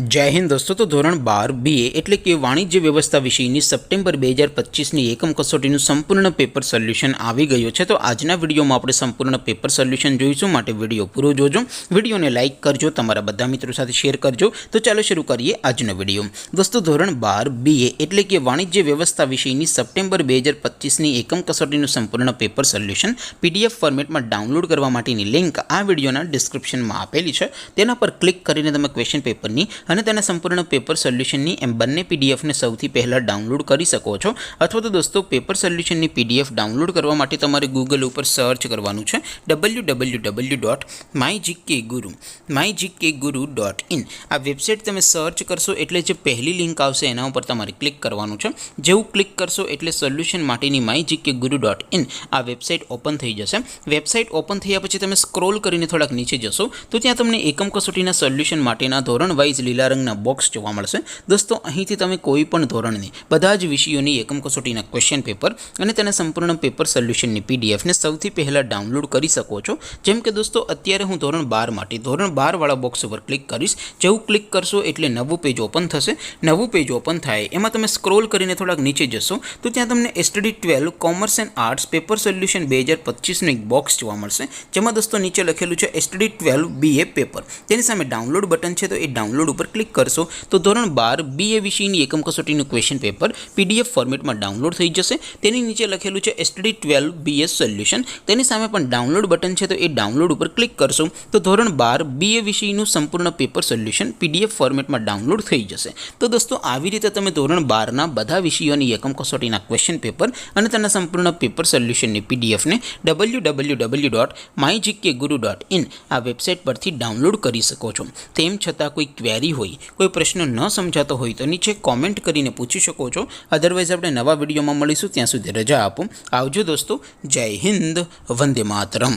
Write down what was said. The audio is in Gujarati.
जय हिंद दोस्तों। तो धोरण 12 BA એટલે કે વાણિજ્ય વ્યવસ્થા વિષયની સપ્ટેમ્બર 2025ની એકમ કસોટીનું સંપૂર્ણ પેપર સોલ્યુશન આવી ગયું છે। તો આજના વિડીયોમાં આપણે સંપૂર્ણ પેપર સોલ્યુશન જોઈશું, માટે વિડીયો પૂરો જોજો, વિડીયોને લાઇક કરજો, તમારા બધા મિત્રો સાથે શેર કરજો। તો ચાલો શરૂ કરીએ આજનો વિડીયો। દોસ્તો ધોરણ 12 BA એટલે કે વાણિજ્ય વ્યવસ્થા વિષયની સપ્ટેમ્બર 2025ની એકમ કસોટીનું સંપૂર્ણ પેપર સોલ્યુશન PDF ફોર્મેટમાં ડાઉનલોડ કરવા માટેની લિંક આ વિડીયોના ડિસ્ક્રિપ્શનમાં આપેલી છે। તેના પર ક્લિક કરીને તમે ક્વેશ્ચન પેપરની અને તેના સંપૂર્ણ પેપર સોલ્યુશનની એમ બંને પીડીએફને સૌથી પહેલાં ડાઉનલોડ કરી શકો છો। અથવા તો દોસ્તો પેપર સોલ્યુશનની PDF ડાઉનલોડ કરવા માટે તમારે ગૂગલ ઉપર સર્ચ કરવાનું છે www.mygkguru.in। આ વેબસાઇટ તમે સર્ચ કરશો એટલે જે પહેલી લિંક આવશે એના ઉપર તમારે ક્લિક કરવાનું છે। જેવું ક્લિક કરશો એટલે સોલ્યુશન માટેની mygkguru.in આ વેબસાઇટ ઓપન થઈ જશે। વેબસાઇટ ઓપન થયા પછી તમે સ્ક્રોલ કરીને થોડાક નીચે જશો તો ત્યાં તમને એકમ કસોટીના સોલ્યુશન માટેના ધોરણ વાઇઝ લીલા રંગના બોક્સ જોવા મળશે। દોસ્તો અહીંથી તમે કોઈ પણ ધોરણની બધા જ વિષયોની એકમ કસોટીના ક્વેશ્ચન પેપર અને તેના સંપૂર્ણ પેપર સોલ્યુશનની પીડીએફને સૌથી પહેલાં ડાઉનલોડ કરી શકો છો। જેમ કે દોસ્તો અત્યારે હું ધોરણ 12 માટે ધોરણ 12 વાળા બોક્સ ઉપર ક્લિક કરીશ। જેવું ક્લિક કરશો એટલે નવું પેજ ઓપન થશે। નવું પેજ ઓપન થાય એમાં તમે સ્ક્રોલ કરીને થોડાક નીચે જશો તો ત્યાં તમને STD 12 commerce and arts paper solution 2025નું એક બોક્સ જોવા મળશે, જેમાં દોસ્તો નીચે લખેલું છે STD 12 BA પેપર। તેની સામે ડાઉનલોડ બટન છે, તો એ ડાઉનલોડ ઉપર ક્લિક કરશો તો ધોરણ 12 BA વિષયની એકમ કસોટીનું ક્વેશ્ચન પેપર PDF ફોર્મેટમાં ડાઉનલોડ થઈ જશે। તેની નીચે લખેલું છે STD 12 BS સોલ્યુશન, તેની સામે પણ ડાઉનલોડ બટન છે, તો એ ડાઉનલોડ ઉપર ક્લિક કરશો તો ધોરણ 12 BA વિષયનું સંપૂર્ણ પેપર સોલ્યુશન PDF ફોર્મેટમાં ડાઉનલોડ થઈ જશે। તો દોસ્તો આવી રીતે તમે ધોરણ 12ના બધા વિષયોની એકમ કસોટીના ક્વેશ્ચન પેપર અને તેના સંપૂર્ણ પેપર સોલ્યુશનની પીડીએફને www.mygkguru.in આ વેબસાઇટ પરથી ડાઉનલોડ કરી શકો છો। તેમ છતાં કોઈ ક્વેરી હોય, કોઈ પ્રશ્ન ન સમજાતો હોય તો નીચે કોમેન્ટ કરીને પૂછી શકો છો। અધરવાઇઝ આપણે નવા વિડીયોમાં મળીશું, ત્યાં સુધી રજા આપો। આવજો દોસ્તો, જય હિન્દ, વંદે માતરમ।